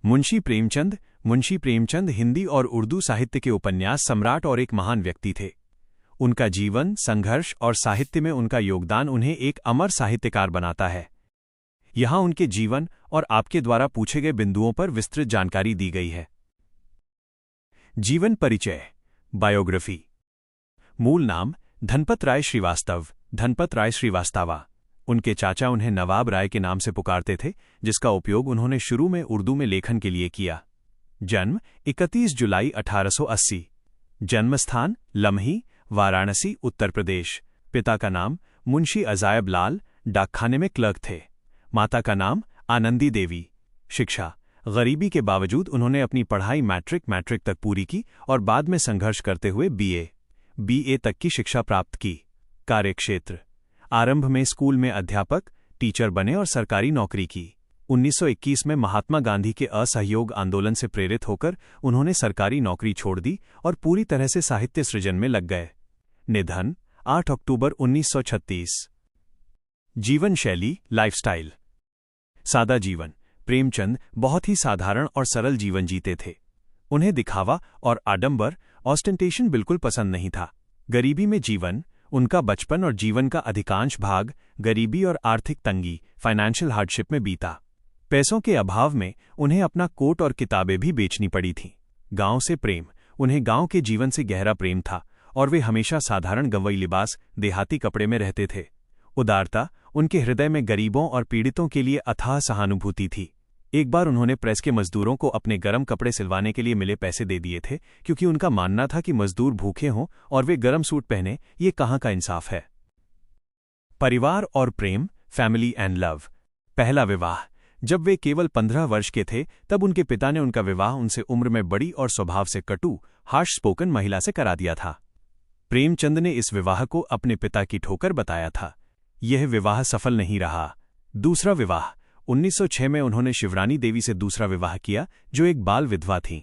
मुंशी प्रेमचंद हिंदी और उर्दू साहित्य के उपन्यास सम्राट और एक महान व्यक्ति थे। उनका जीवन, संघर्ष और साहित्य में उनका योगदान उन्हें एक अमर साहित्यकार बनाता है। यहाँ उनके जीवन और आपके द्वारा पूछे गए बिंदुओं पर विस्तृत जानकारी दी गई है। जीवन परिचय, बायोग्राफी। मूल नाम धनपत राय श्रीवास्तव, धनपत राय श्रीवास्तवा। उनके चाचा उन्हें नवाब राय के नाम से पुकारते थे, जिसका उपयोग उन्होंने शुरू में उर्दू में लेखन के लिए किया। जन्म 31 जुलाई 1880। जन्मस्थान लम्ही, वाराणसी, उत्तर प्रदेश। पिता का नाम मुंशी अजायब लाल, डाकखाने में क्लर्क थे। माता का नाम आनंदी देवी। शिक्षा, गरीबी के बावजूद उन्होंने अपनी पढ़ाई मैट्रिक तक पूरी की और बाद में संघर्ष करते हुए बीए तक की शिक्षा प्राप्त की। कार्यक्षेत्र, आरंभ में स्कूल में अध्यापक, टीचर बने और सरकारी नौकरी की। 1921 में महात्मा गांधी के असहयोग आंदोलन से प्रेरित होकर उन्होंने सरकारी नौकरी छोड़ दी और पूरी तरह से साहित्य सृजन में लग गए। निधन 8 अक्टूबर 1936। जीवन शैली, लाइफस्टाइल। सादा जीवन। प्रेमचंद बहुत ही साधारण और सरल जीवन जीते थे। उन्हें दिखावा और आडंबर, ऑस्टेंटेशन बिल्कुल पसंद नहीं था। गरीबी में जीवन। उनका बचपन और जीवन का अधिकांश भाग गरीबी और आर्थिक तंगी, फाइनेंशियल हार्डशिप में बीता। पैसों के अभाव में उन्हें अपना कोट और किताबें भी बेचनी पड़ी थीं। गांव से प्रेम। उन्हें गांव के जीवन से गहरा प्रेम था और वे हमेशा साधारण गंवई लिबास, देहाती कपड़े में रहते थे। उदारता। उनके हृदय में गरीबों और पीड़ितों के लिए अथाह सहानुभूति थी। एक बार उन्होंने प्रेस के मजदूरों को अपने गरम कपड़े सिलवाने के लिए मिले पैसे दे दिए थे, क्योंकि उनका मानना था कि मजदूर भूखे हों और वे गरम सूट पहने, ये कहाँ का इंसाफ है। परिवार और प्रेम, फैमिली एंड लव। पहला विवाह। जब वे केवल 15 वर्ष के थे तब उनके पिता ने उनका विवाह उनसे उम्र में बड़ी और स्वभाव से कटु, हार्श स्पोकन महिला से करा दिया था। प्रेमचंद ने इस विवाह को अपने पिता की ठोकर बताया था। यह विवाह सफल नहीं रहा। दूसरा विवाह। 1906 में उन्होंने शिवरानी देवी से दूसरा विवाह किया, जो एक बाल विधवा थीं।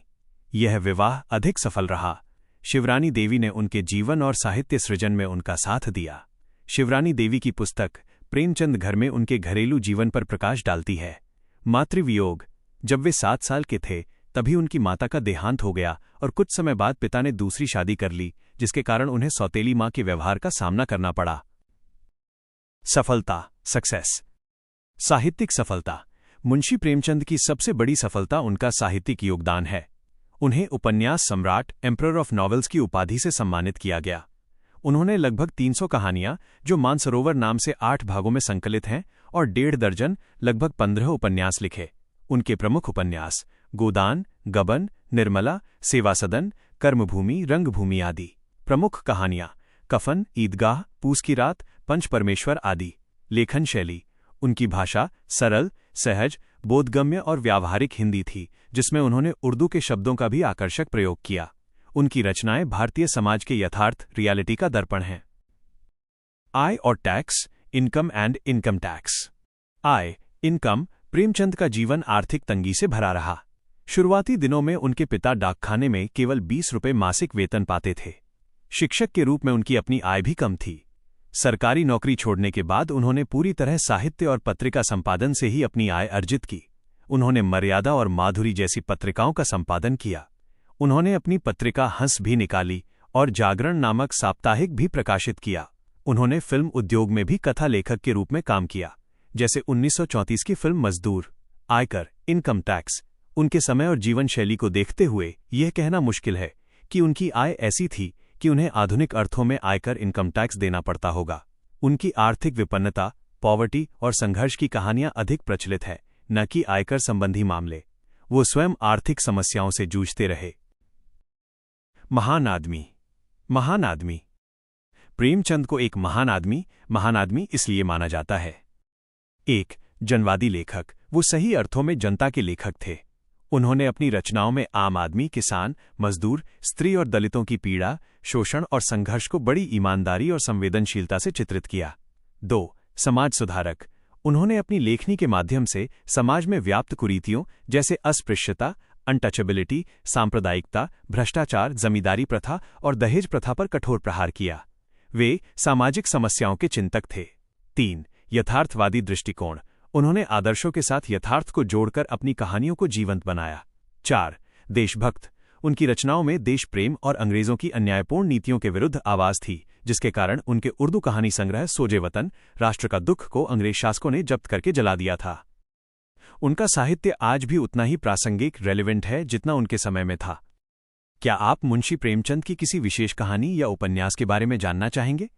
यह विवाह अधिक सफल रहा। शिवरानी देवी ने उनके जीवन और साहित्य सृजन में उनका साथ दिया। शिवरानी देवी की पुस्तक प्रेमचंद घर में उनके घरेलू जीवन पर प्रकाश डालती है। मातृवियोग। जब वे 7 साल के थे तभी उनकी माता का देहांत हो गया और कुछ समय बाद पिता ने दूसरी शादी कर ली, जिसके कारण उन्हें सौतेली मां के व्यवहार का सामना करना पड़ा। सफलता, सक्सेस। साहित्यिक सफलता। मुंशी प्रेमचंद की सबसे बड़ी सफलता उनका साहित्यिक योगदान है। उन्हें उपन्यास सम्राट, एम्परर ऑफ नॉवेल्स की उपाधि से सम्मानित किया गया। उन्होंने लगभग 300 कहानियां, जो मानसरोवर नाम से 8 भागों में संकलित हैं, और 1.5 दर्जन, लगभग 15 उपन्यास लिखे। उनके प्रमुख उपन्यास गोदान, गबन, निर्मला, सेवा सदन, कर्मभूमि, रंगभूमि आदि। प्रमुख कहानियां कफन, ईदगाह, पूस की रात, पंच परमेश्वर आदि। लेखन शैली। उनकी भाषा सरल, सहज, बोधगम्य और व्यावहारिक हिंदी थी, जिसमें उन्होंने उर्दू के शब्दों का भी आकर्षक प्रयोग किया। उनकी रचनाएं भारतीय समाज के यथार्थ, रियलिटी का दर्पण हैं। आय और tax, income and income tax. I, income. Premchand का जीवन आर्थिक तंगी से भरा रहा। शुरुआती दिनों में उनके पिता डाकखाने में केवल 20 रुपये मासिक वेतन पाते थे। शिक्षक के रूप में उनकी अपनी आय भी कम थी। सरकारी नौकरी छोड़ने के बाद उन्होंने पूरी तरह साहित्य और पत्रिका संपादन से ही अपनी आय अर्जित की। उन्होंने मर्यादा और माधुरी जैसी पत्रिकाओं का संपादन किया। उन्होंने अपनी पत्रिका हंस भी निकाली और जागरण नामक साप्ताहिक भी प्रकाशित किया। उन्होंने फिल्म उद्योग में भी कथा लेखक के रूप में काम किया, जैसे 1934 की फिल्म मजदूर। आयकर, इनकम टैक्स। उनके समय और जीवन शैली को देखते हुए यह कहना मुश्किल है कि उनकी आय ऐसी थी कि उन्हें आधुनिक अर्थों में आयकर, इनकम टैक्स देना पड़ता होगा। उनकी आर्थिक विपन्नता, पॉवर्टी और संघर्ष की कहानियां अधिक प्रचलित है, न कि आयकर संबंधी मामले। वो स्वयं आर्थिक समस्याओं से जूझते रहे। महान आदमी। महान आदमी। प्रेमचंद को एक महान आदमी इसलिए माना जाता है। 1. जनवादी लेखक। वो सही अर्थों में जनता के लेखक थे। उन्होंने अपनी रचनाओं में आम आदमी, किसान, मजदूर, स्त्री और दलितों की पीड़ा, शोषण और संघर्ष को बड़ी ईमानदारी और संवेदनशीलता से चित्रित किया। 2. समाज सुधारक। उन्होंने अपनी लेखनी के माध्यम से समाज में व्याप्त कुरीतियों जैसे अस्पृश्यता, अनटचेबिलिटी, सांप्रदायिकता, भ्रष्टाचार, जमींदारी प्रथा और दहेज प्रथा पर कठोर प्रहार किया। वे सामाजिक समस्याओं के चिंतक थे। 3. यथार्थवादी दृष्टिकोण। उन्होंने आदर्शों के साथ यथार्थ को जोड़कर अपनी कहानियों को जीवंत बनाया। 4. देशभक्त। उनकी रचनाओं में देश प्रेम और अंग्रेजों की अन्यायपूर्ण नीतियों के विरुद्ध आवाज थी, जिसके कारण उनके उर्दू कहानी संग्रह सोजे वतन, राष्ट्र का दुख को अंग्रेज शासकों ने जब्त करके जला दिया था। उनका साहित्य आज भी उतना ही प्रासंगिक रेलेवेंट है जितना उनके समय में था। क्या आप मुंशी प्रेमचंद की किसी विशेष कहानी या उपन्यास के बारे में जानना चाहेंगे?